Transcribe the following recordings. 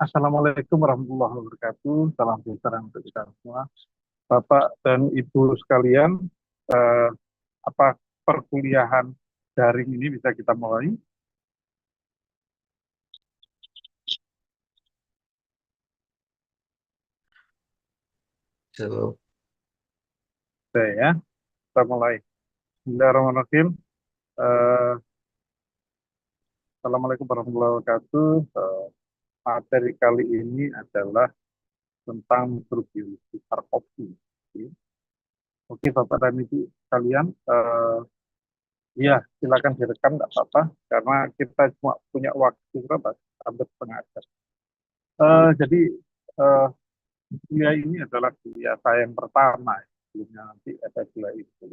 Assalamualaikum warahmatullahi wabarakatuh. Salam sejahtera untuk kita semua. Bapak dan Ibu sekalian, eh, apa perkuliahan daring ini bisa kita mulai? So, Oke ya, kita mulai. Bismillahirrahmanirrahim. Eh, Assalamualaikum warahmatullahi wabarakatuh. Materi kali ini adalah tentang mikrobiologi sarkopi. Oke, Bapak dan Ibu sekalian, iya silakan direkam, nggak apa-apa, karena kita cuma punya waktu berapa? Hampir setengah jam. Jadi eh, kuliah ini adalah kuliah saya yang pertama. Sebelumnya nanti ada kuliah itu.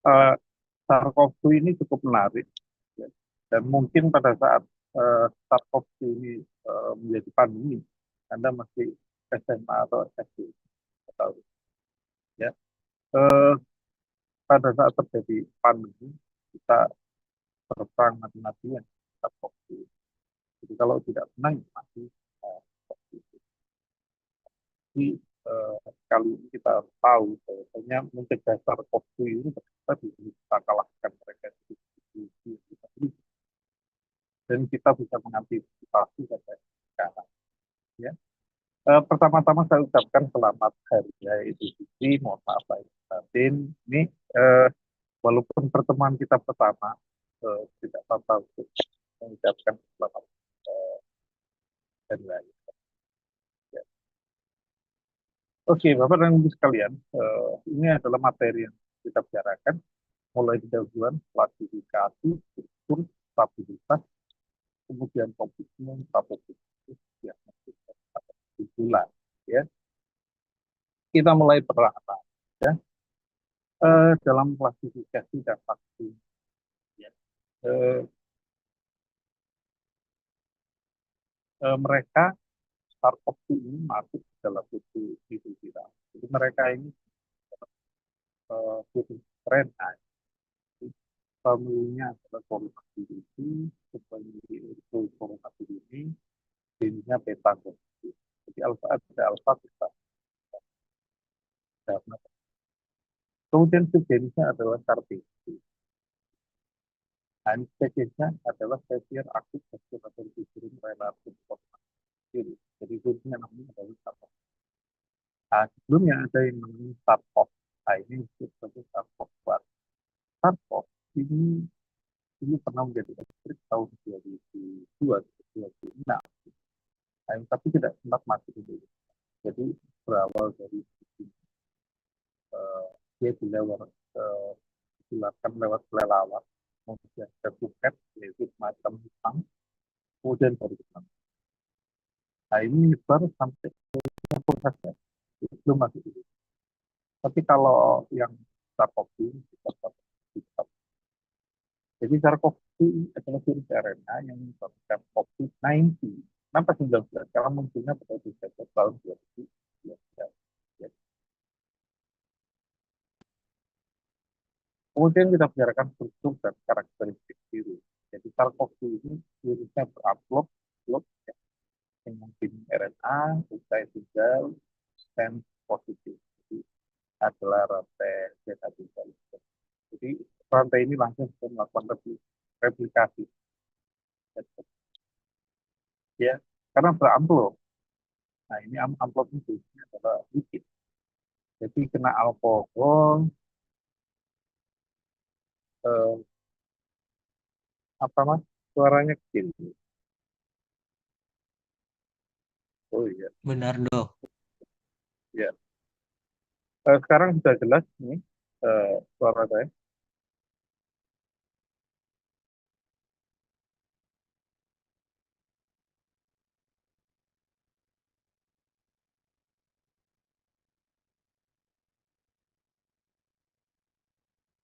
Eh, Sarkofu ini cukup menarik. Ya. Dan mungkin pada saat Sarkofu ini menjadi pandemi, Anda masih SMA atau SD, nggak tahu. Ya. Eh, Pada saat terjadi pandemi, kita berperang mati-matian Sarkofu. Jadi kalau tidak menang, mati. Seperti itu. Jadi kali ini kita tahu bahwasanya mencegah Sarkozy ini ternyata bisa kita kalahkan mereka di kita beli. Dan kita bisa mengantisipasi sampai sekarang. Ya. Pertama-tama saya ucapkan selamat hari raya Idul Fitri. Mohon maaf lahir batin. Ini eh, walaupun pertemuan kita pertama, tidak apa-apa untuk mengucapkan selamat eh, hari raya. Ya. Oke, Bapak dan Ibu sekalian, ini adalah materi yang kita bicarakan mulai pendahuluan, klasifikasi, struktur, stabilitas, kemudian komitmen, stabilitas, diagnosis, dan kesimpulan. Ya, kita mulai pertama. Ya, dalam klasifikasi dan vaksin, ya, eh, mereka startup ini masuk dalam buku itu viral. Jadi mereka ini buku tren, familinya adalah coronavirus, family itu coronavirus, jenisnya beta. Jadi alfa ada alfa beta. Kemudian sejenisnya adalah kartesi. Nah, ini spesiesnya adalah spesies aktif respiratory disease relatif virus. Jadi virusnya namanya adalah SARS. Nah, sebelumnya ada yang namanya SARS-CoV. Nah, ini disebut sebagai SARS-CoV-2. SARS-CoV ini pernah menjadi outbreak tahun 2002, 2006. Nah, tapi tidak sempat masuk di Indonesia. Jadi berawal dari uh, dia dilakukan lewat kelelawar, kemudian ke Phuket, yaitu semacam Jepang, kemudian baru ke sana. Nah, ini nyebar sampai Singapura saja, itu belum masuk dulu. Tapi kalau yang SARS-CoV, jadi SARS-CoV adalah virus RNA yang menyebabkan COVID-19. Kenapa 19? Karena munculnya pada Desember tahun 2019. Ya. Kemudian kita bicarakan struktur dan karakteristik virus. Jadi SARS-CoV ini virusnya berupload, ya, dengan jenis RNA, usai tunggal, dan positif. Jadi adalah rantai zeta tunggal. Jadi rantai ini langsung bisa melakukan replikasi. Ya, karena beramplop. Nah, ini amplop itu ini adalah likit. Jadi kena alkohol, eh, apa mas? Suaranya kecil. Oh iya, benar dok. ya. Sekarang sudah jelas nih suara saya.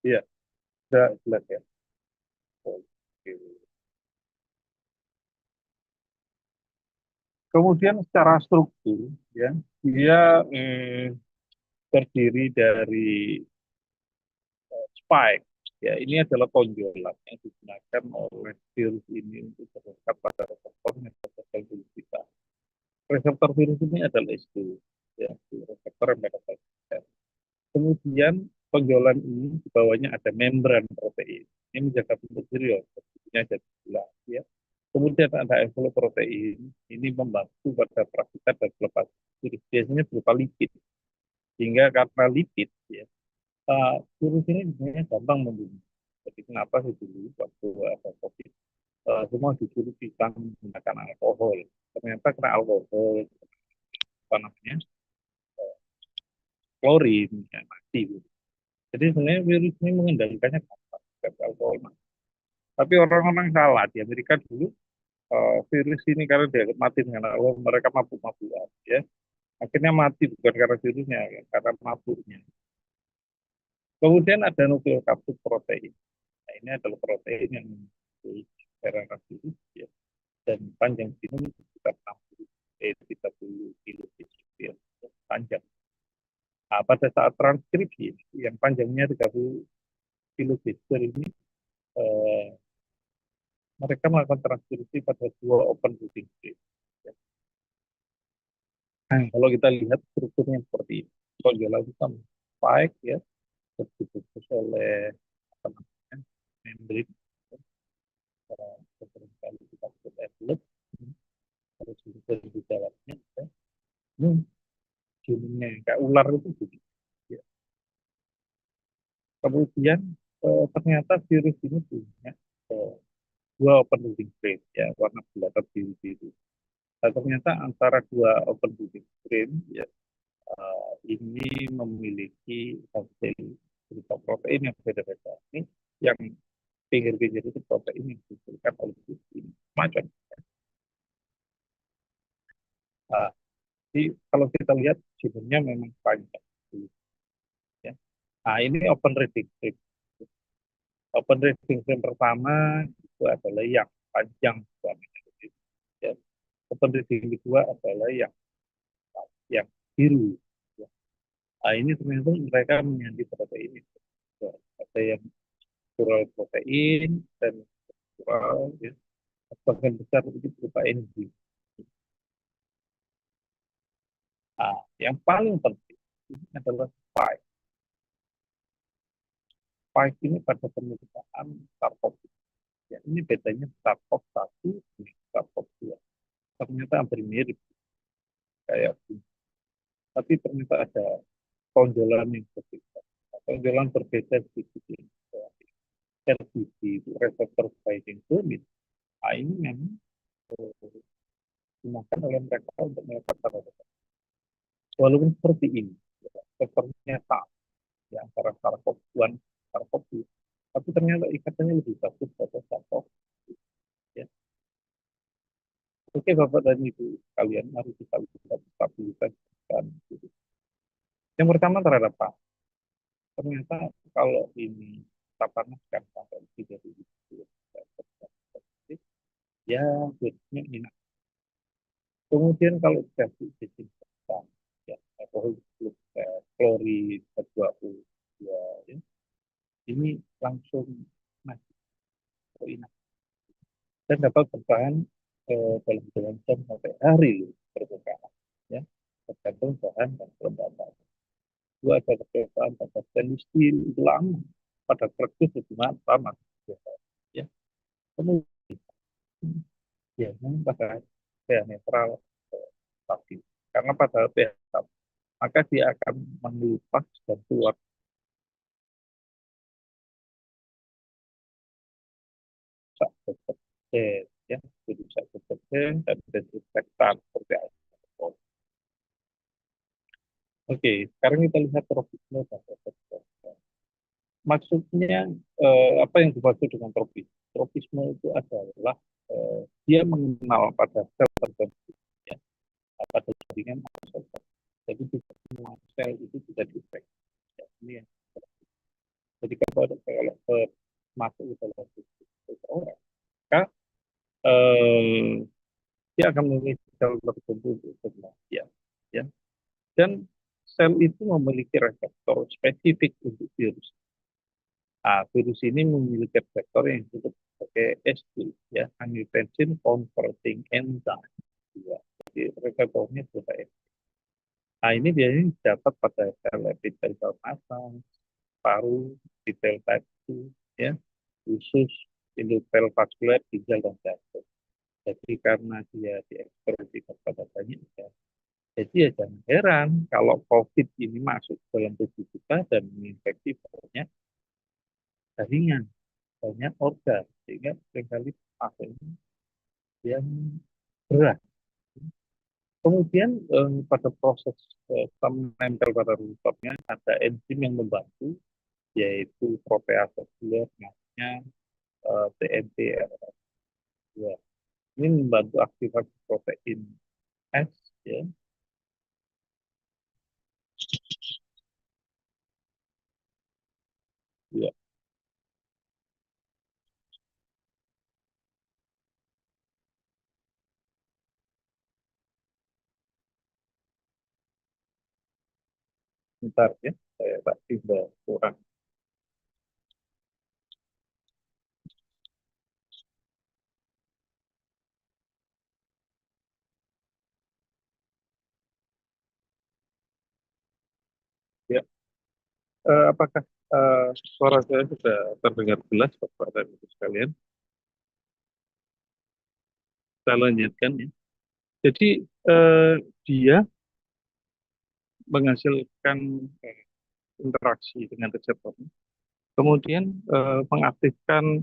Iya, sudah jelas ya. Oke. Kemudian secara struktur, ya, dia terdiri dari spike. Ya, ini adalah tonjolan yang digunakan oleh virus ini untuk terdekat pada reseptor sel tubuh kita. reseptor virus ini adalah S2, ya, reseptor yang pada sel. Kemudian penjualan ini di bawahnya ada membran protein. Ini menjaga bentuk virion, bentuknya jadi bulat, ya. Kemudian ada envelope protein, ini membantu pada praksikat dan pelepas virus. Biasanya berupa lipid, sehingga karena lipid, ya, virus ini sebenarnya gampang membunuh. Jadi kenapa sih dulu waktu ada COVID, semua disuruh kita menggunakan alkohol. Ternyata kena alkohol, apa namanya, klorin, ya, mati. Gitu. Jadi sebenarnya virus ini mengendalikannya gampang, seperti alkohol. Tapi orang-orang salah di Amerika dulu, virus ini karena dia mati dengan alkohol, mereka mabuk-mabukan, ya. Akhirnya mati bukan karena virusnya, ya, karena mabuknya. Kemudian ada nukleokapsid protein. Nah, ini adalah protein yang memiliki RNA virus, ya, dan panjang genom sekitar 60 30 kilo ya, panjang. Nah, pada saat transkripsi yang panjangnya 30 kilo ini, eh, mereka melakukan transkripsi pada dua open reading base. Ya. Nah, kalau kita lihat strukturnya seperti ini, kalau dilakukan spike, ya, tertutup oleh apa namanya, membran, ya, seringkali kita sebut envelope, harus di dalamnya, ya. Ini genomnya kayak ular itu begitu. Ya. Kemudian ternyata virus ini punya eh, dua open reading frame, ya, warna belakang biru biru. Nah, ternyata antara dua open reading frame, ya, ini memiliki hasil berupa protein yang beda-beda. Ini yang pinggir-pinggir itu protein yang diberikan oleh virus ini macam. Nah, jadi kalau kita lihat genomnya memang panjang, ya. Nah, ini open reading frame. Open reading frame pertama itu adalah yang panjang warnanya, ya. Open reading kedua adalah yang biru. Ya. Nah, ini ternyata mereka menyanti protein itu. Ya, ada yang natural protein dan natural, ya. Sebagian besar itu berupa enzim. Nah, yang paling penting ini adalah spike. Spike ini pada pemeriksaan SARS-CoV. Ya, ini bedanya SARS-CoV-1 dengan SARS-CoV-2. Ternyata hampir mirip kayak ini. Tapi ternyata ada tonjolan yang berbeda. Tonjolan berbeda sedikit ini. RBC itu reseptor binding domain. Nah, ini memang digunakan oleh mereka untuk melakukan tanda. Walaupun seperti ini, ya, reseptornya sama, ya, antara SARS-CoV-1 SARS-CoV, tapi ternyata ikatannya lebih bagus pada SARS-CoV. Ya. Oke, Bapak dan Ibu kalian, mari kita lihat stabilitas dan yang pertama terhadap Pak. Ternyata kalau ini kita panaskan sampai 3000, ya virusnya ini. Kemudian kalau dikasih disinfektan, ya, alkohol, klorin, H2O, ya, ya, ini langsung mati dan dapat bertahan dalam jalan jam sampai hari permukaan, ya, tergantung bahan dan kelembaban. Dua ada kebiasaan pada stainless steel itu lama, pada kertas itu sama, ya. Kemudian ya memang pada pH netral stabil, karena pada pH stabil maka dia akan mengelupas dan keluar sak deterjen, ya, jadi sak deterjen dan desinfektan seperti alkohol. Oke, sekarang kita lihat tropisme dan reseptor. Maksudnya apa yang dimaksud dengan tropisme? Tropisme itu adalah dia mengenal pada sel tertentu, ya, pada jaringan atau sel tertentu. Jadi tidak semua sel itu bisa diinfeksi. Ya, ini yang jadi kalau masuk ke dalam tubuh seseorang, maka eh, dia akan memiliki sel tertentu untuk kematian, ya. Dan sel itu memiliki reseptor spesifik untuk virus. Nah, virus ini memiliki reseptor yang disebut sebagai S2, ya, angiotensin converting enzyme. Ya. Jadi reseptornya sudah. Nah, ini biasanya dapat pada sel epithelial massa, paru, epithel type 2, ya, usus, endotel vaskuler, ginjal, dan jantung. Jadi karena dia diekspresikan pada banyak sel, jadi ya jangan heran kalau COVID ini masuk dalam tubuh kita dan menginfeksi banyak jaringan, banyak organ, sehingga seringkali pasiennya yang berat. Kemudian pada proses menempel pada rutopnya ada enzim yang membantu, yaitu protease sekunder namanya TNTRS2. Ini membantu aktivasi protein S, ya. Ya, bentar ya, saya tak tiba kurang. Ya, apakah suara saya sudah terdengar jelas, Bapak dan Ibu sekalian? Saya lanjutkan ya. Jadi dia menghasilkan interaksi dengan reseptor, kemudian mengaktifkan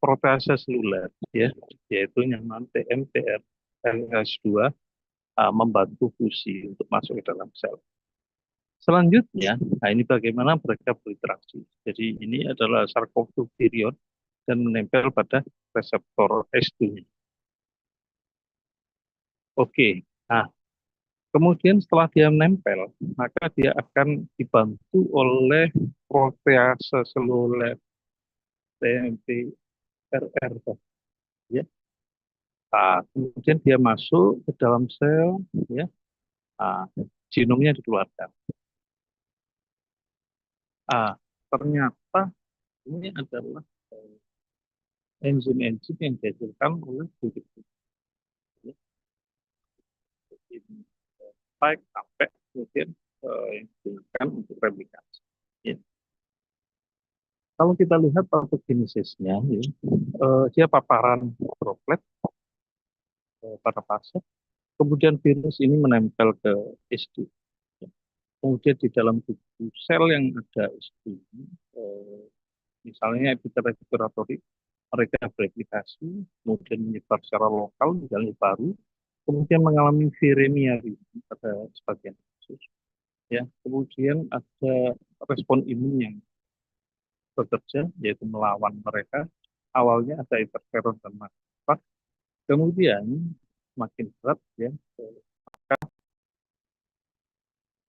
protease seluler, ya, yaitu yang non TMPRSS2, membantu fusi untuk masuk ke dalam sel. Selanjutnya, nah ini bagaimana mereka berinteraksi. Jadi ini adalah sarkofilurion dan menempel pada reseptor S2. Oke, nah kemudian setelah dia menempel, maka dia akan dibantu oleh protease seluler TMPRR, ya. Nah, kemudian dia masuk ke dalam sel, ya. Nah, genomnya dikeluarkan. Ah, ternyata ini adalah enzim-enzim yang dihasilkan oleh kulit, ya. Baik sampai kemudian yang digunakan untuk replikasi. Ya. Kalau kita lihat patogenesisnya, ya, dia paparan droplet pada pasien, kemudian virus ini menempel ke S2. Ya. Kemudian di dalam tubuh sel yang ada S2, misalnya epithelial respiratory, mereka bereplikasi, kemudian menyebar secara lokal, misalnya paru, kemudian mengalami viremia pada sebagian kasus. Ya, kemudian ada respon imun yang bekerja, yaitu melawan mereka. Awalnya ada interferon dan makrofag, kemudian makin berat, ya,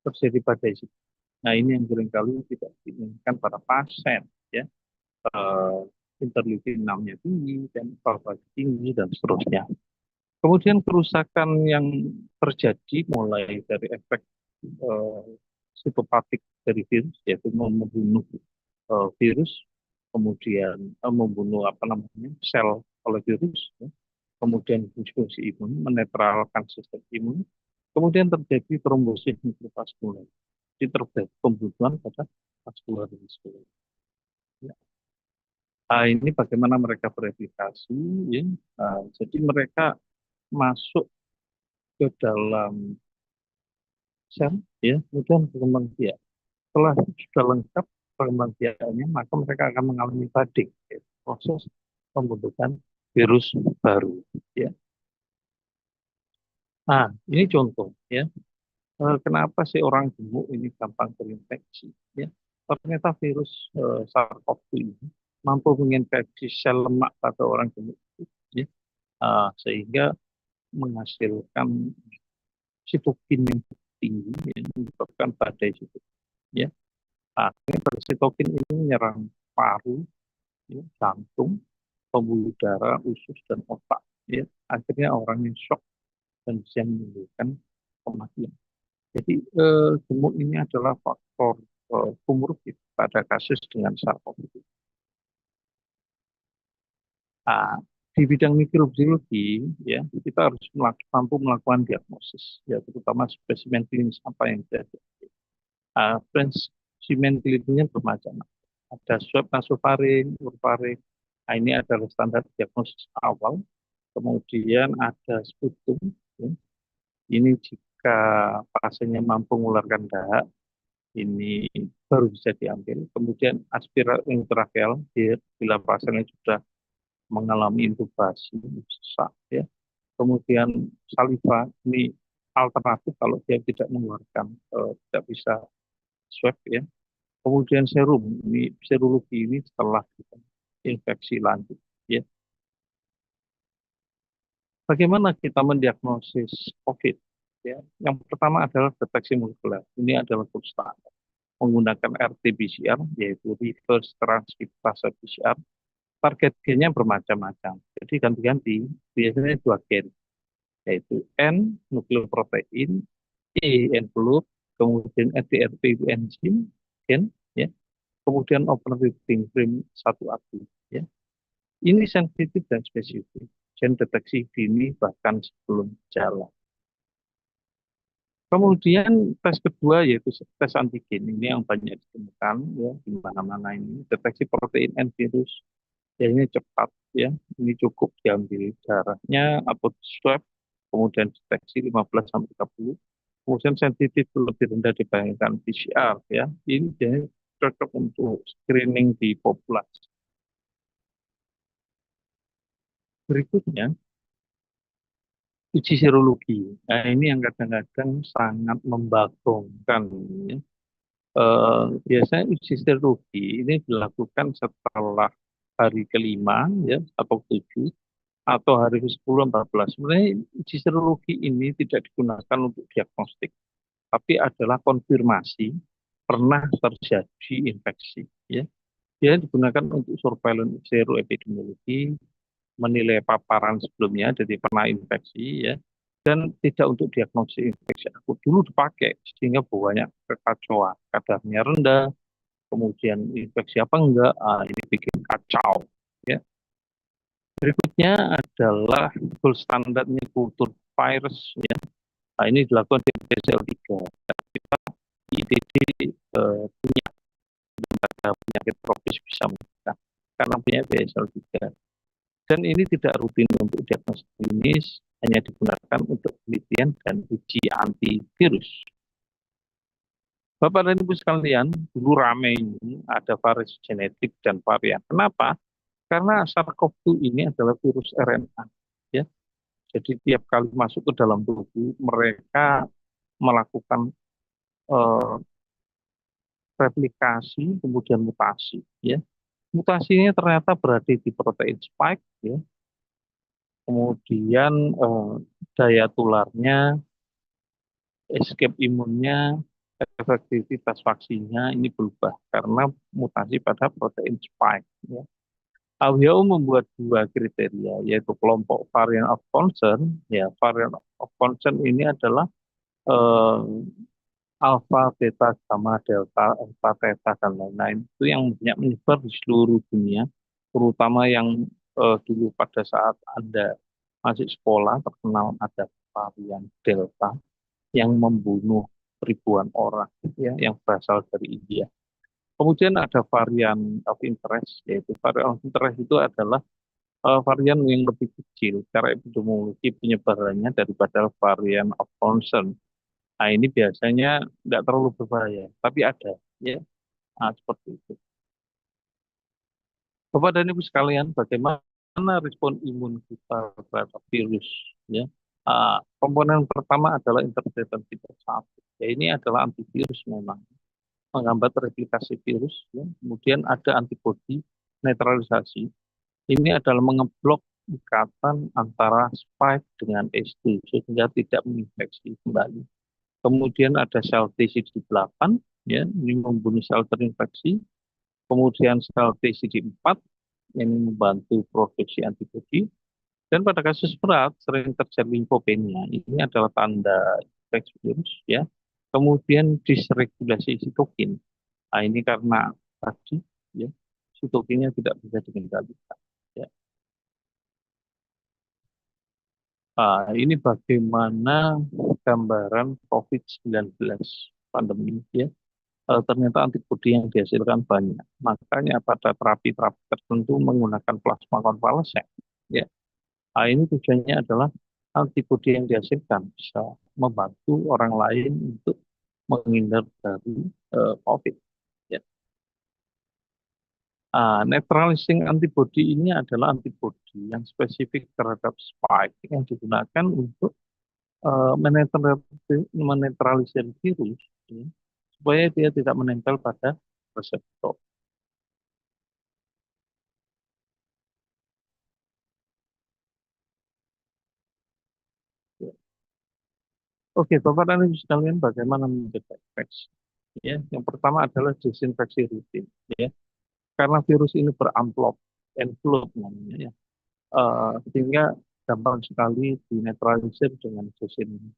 terjadi pada isi. Nah, ini yang seringkali tidak diinginkan pada pasien, ya. Eh, interleukin 6-nya tinggi, dan valvage tinggi, dan seterusnya. Kemudian kerusakan yang terjadi mulai dari efek eh, sitopatik dari virus, yaitu membunuh virus, kemudian membunuh apa namanya sel oleh virus, ya. Kemudian fungsi imun, menetralkan sistem imun, kemudian terjadi trombosis mikrovaskular, jadi terjadi pembunuhan pada vaskular dan vaskular. Ya. Nah, ini bagaimana mereka bereplikasi, ya. Nah, jadi mereka masuk ke dalam sel, ya, kemudian berkembang biak. Setelah sudah lengkap perkembang biaknya, maka mereka akan mengalami budding, ya, proses pembentukan virus baru, ya. Nah, ini contoh, ya. Kenapa sih orang gemuk ini gampang terinfeksi? Ya, ternyata virus SARS-CoV-2 ini mampu menginfeksi sel lemak pada orang gemuk, ya. Sehingga menghasilkan sitokin yang tinggi yang menyebabkan badai sitokin. Ya, akhirnya sitokin ini menyerang paru, ya, jantung, pembuluh darah, usus dan otak. Ya, akhirnya orang yang shock dan bisa menimbulkan kematian. Jadi gemuk ini adalah faktor komorbid pada kasus dengan SARS-CoV-2. di bidang mikrobiologi ya kita harus mampu melakukan diagnosis ya terutama spesimen klinis apa yang terjadi. Spesimen klinisnya bermacam. Ada swab nasofaring, urofaring. Nah, ini adalah standar diagnosis awal. Kemudian ada sputum. Ya. Ini jika pasiennya mampu mengeluarkan dahak, ini baru bisa diambil. Kemudian aspirasi intrakeal, bila pasiennya sudah mengalami intubasi, sesak, ya. Kemudian saliva, ini alternatif kalau dia tidak mengeluarkan, tidak bisa swab, ya. Kemudian serum, ini serologi ini setelah infeksi lanjut, ya. Bagaimana kita mendiagnosis COVID? Ya, yang pertama adalah deteksi molekuler. Ini adalah gold standar. Menggunakan RT-PCR, yaitu reverse transkriptase PCR. Target gennya bermacam-macam. Jadi ganti-ganti, biasanya dua gen, yaitu N, nukleoprotein, E, envelope, kemudian NTRP, enzim, gen, ya. Kemudian open reading frame satu aktif, ya. Ini sensitif dan spesifik. Gen deteksi dini bahkan sebelum jalan. Kemudian tes kedua yaitu tes antigen ini yang banyak ditemukan ya di mana-mana ini deteksi protein N virus ya ini cepat ya ini cukup diambil darahnya atau swab kemudian deteksi 15 sampai 30 kemudian sensitif lebih rendah dibandingkan PCR ya ini jadi cocok untuk screening di populasi. Berikutnya uji serologi. Nah, ini yang kadang-kadang sangat membagongkan ya. Biasanya uji serologi ini dilakukan setelah hari kelima ya atau tujuh atau hari ke-10 14. Sebenarnya uji serologi ini tidak digunakan untuk diagnostik, tapi adalah konfirmasi pernah terjadi infeksi ya. Dia digunakan untuk surveillance seroepidemiologi, menilai paparan sebelumnya jadi pernah infeksi ya dan tidak untuk diagnosis infeksi akut dulu dipakai sehingga banyak kekacauan kadarnya rendah kemudian infeksi apa enggak ini bikin kacau ya berikutnya adalah gold standarnya kultur virus ya nah, ini dilakukan di BSL-3 kita IDD punya penyakit tropis bisa mencegah karena punya BSL-3 dan ini tidak rutin untuk diagnosis klinis, hanya digunakan untuk penelitian dan uji antivirus. Bapak dan Ibu sekalian, dulu rame ini ada variasi genetik dan varian. Kenapa? Karena SARS-CoV-2 ini adalah virus RNA. Ya. Jadi tiap kali masuk ke dalam tubuh, mereka melakukan eh, replikasi, kemudian mutasi. Ya. Mutasinya ternyata berada di protein spike, ya. Kemudian daya tularnya, escape imunnya, efektivitas vaksinnya ini berubah karena mutasi pada protein spike. Ya. WHO membuat dua kriteria, yaitu kelompok variant of concern. Ya, variant of concern ini adalah eh, alpha, beta, gamma, delta, alpha, theta, dan lain-lain. Itu yang banyak menyebar di seluruh dunia, terutama yang dulu pada saat Anda masih sekolah terkenal ada varian delta yang membunuh ribuan orang ya yang berasal dari India. Kemudian ada varian of interest, yaitu varian of interest itu adalah varian yang lebih kecil secara epidemiologi penyebarannya daripada varian of concern. Nah, ini biasanya tidak terlalu berbahaya, tapi ada ya. Nah, seperti itu. Bapak dan Ibu sekalian, bagaimana respon imun kita terhadap virus? Ya, komponen pertama adalah interferon beta 1. Ya, ini adalah antivirus memang menghambat replikasi virus. Ya. Kemudian ada antibodi netralisasi. Ini adalah mengeblok ikatan antara spike dengan S2 sehingga tidak menginfeksi kembali. Kemudian ada sel TCD8, ya, ini membunuh sel terinfeksi. Kemudian sel TCD4 yang membantu produksi antibodi. Dan pada kasus berat sering terjadi limfopenia. Ini adalah tanda infeksi virus ya. Kemudian disregulasi sitokin. Nah, ini karena tadi ya sitokinnya tidak bisa dikendalikan. Ya. Ini bagaimana gambaran COVID-19 pandemi ya. Ternyata antibodi yang dihasilkan banyak. Makanya pada terapi-terapi tertentu menggunakan plasma konvalesen. Ya. Ini tujuannya adalah antibodi yang dihasilkan bisa membantu orang lain untuk menghindar dari COVID. Ya. Neutralizing antibody ini adalah antibodi yang spesifik terhadap spike yang digunakan untuk menetralisir virus ya, supaya dia tidak menempel pada reseptor. Ya. Oke, Bapak dan Ibu sekalian, bagaimana mendeteksi? Ya, yang pertama adalah desinfeksi rutin. Ya, karena virus ini beramplop, envelope namanya ya, sehingga gampang sekali dinetralisir dengan desinfektan.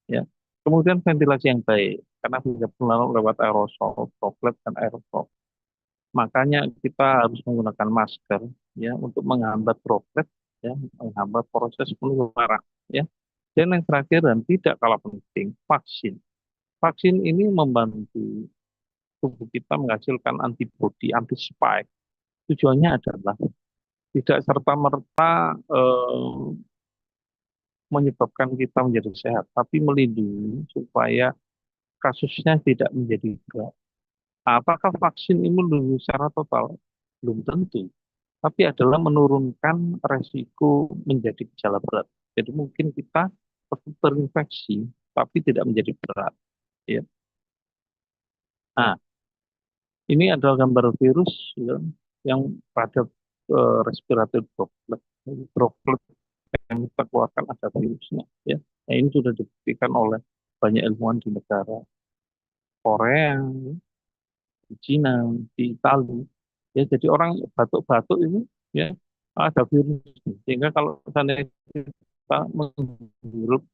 Ya. Kemudian ventilasi yang baik, karena bisa melalui lewat aerosol, droplet dan aerosol. Makanya kita harus menggunakan masker ya untuk menghambat droplet ya, menghambat proses penularan ya. Dan yang terakhir dan tidak kalah penting, vaksin. Vaksin ini membantu tubuh kita menghasilkan antibodi anti spike. Tujuannya adalah tidak serta-merta menyebabkan kita menjadi sehat, tapi melindungi supaya kasusnya tidak menjadi berat. Apakah vaksin ini melindungi secara total? Belum tentu. Tapi adalah menurunkan resiko menjadi gejala berat. Jadi mungkin kita terinfeksi, tapi tidak menjadi berat. Ya. Nah, ini adalah gambar virus ya, yang pada respirator droplet. Droplet yang kita keluarkan ada virusnya. Ya. Nah, ini sudah dibuktikan oleh banyak ilmuwan di negara Korea, di Cina, di Italia. Ya, jadi orang batuk-batuk itu ya ada virus. Sehingga kalau misalnya kita menghirup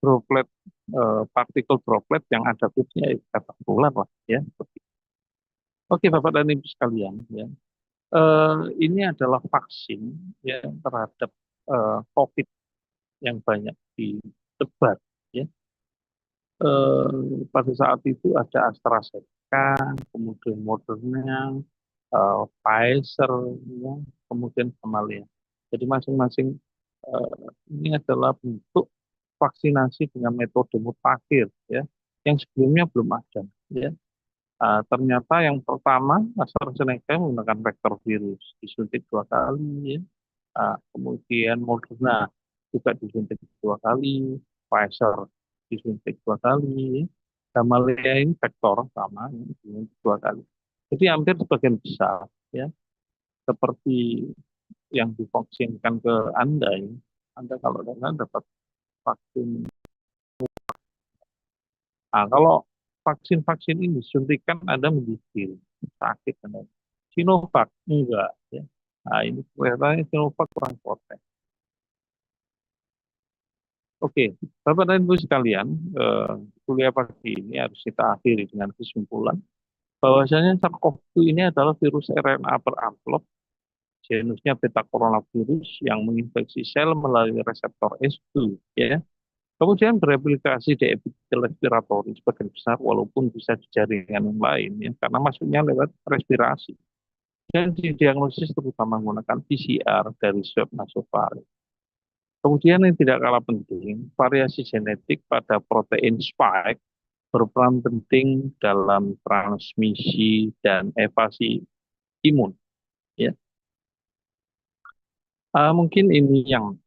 droplet partikel droplet yang ada virusnya ya kita tertular lah ya. Oke Bapak dan Ibu sekalian ya. Ini adalah vaksin ya terhadap COVID yang banyak disebar ya. Pada saat itu ada AstraZeneca, kemudian Moderna, Pfizer, ya, kemudian Gamaleya. Jadi masing-masing ini adalah bentuk vaksinasi dengan metode mutakhir, ya, yang sebelumnya belum ada. Ya. Ternyata yang pertama AstraZeneca menggunakan vektor virus, disuntik 2 kali, ya. Kemudian Moderna juga disuntik 2 kali, Pfizer disuntik 2 kali, Gamaleya ini vektor sama, ya, disuntik 2 kali. Jadi hampir sebagian besar, ya, seperti yang divaksinkan ke Anda, ya. Anda kalau dapat vaksin. Nah, kalau vaksin-vaksin ini disuntikan Anda menggigil, sakit Anda. Sinovac enggak, ya. Nah, ini kelihatannya Sinovac kurang protek. Oke, Bapak dan Ibu sekalian, kuliah pagi ini harus kita akhiri dengan kesimpulan bahwasanya SARS-CoV-2 ini adalah virus RNA beramplop, genusnya beta coronavirus yang menginfeksi sel melalui reseptor S2, ya. Kemudian bereplikasi di epitel respiratori sebagian besar, walaupun bisa di jaringan yang lain, ya, karena masuknya lewat respirasi. Dan didiagnosis terutama menggunakan PCR dari swab nasofaring. Kemudian yang tidak kalah penting, variasi genetik pada protein spike berperan penting dalam transmisi dan evasi imun. Ya. Mungkin ini yang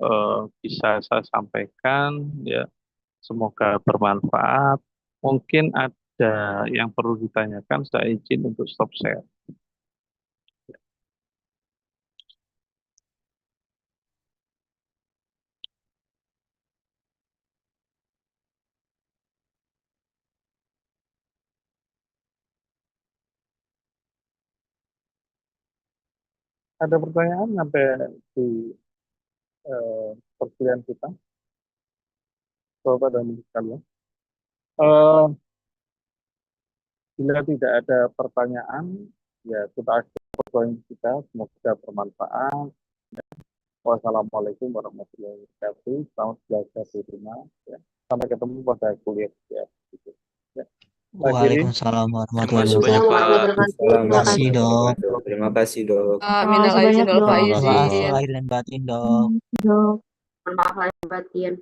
bisa saya sampaikan. Ya, semoga bermanfaat. Mungkin ada yang perlu ditanyakan, saya izin untuk stop share. Ada pertanyaan sampai di perkuliahan kita, Bapak dan Ibu sekalian? Eh, Bila tidak ada pertanyaan, ya kita akhiri pertemuan kita. Semoga bermanfaat. Wassalamualaikum warahmatullahi wabarakatuh. Selamat belajar di rumah. Ya. Sampai ketemu pada kuliah ya. Gitu. Ya. Pak Giri, Waalaikumsalam Terima warahmatullahi kasih banyak wabarakatuh. Pak. Terima Assalamualaikum kasih warahmatullahi dok. wabarakatuh. Terima kasih dok. Minal Makasih aizin banyak wal dok. Mohon maaf faizin. lahir dan batin dok. Dok. Mohon maaf lahir batin.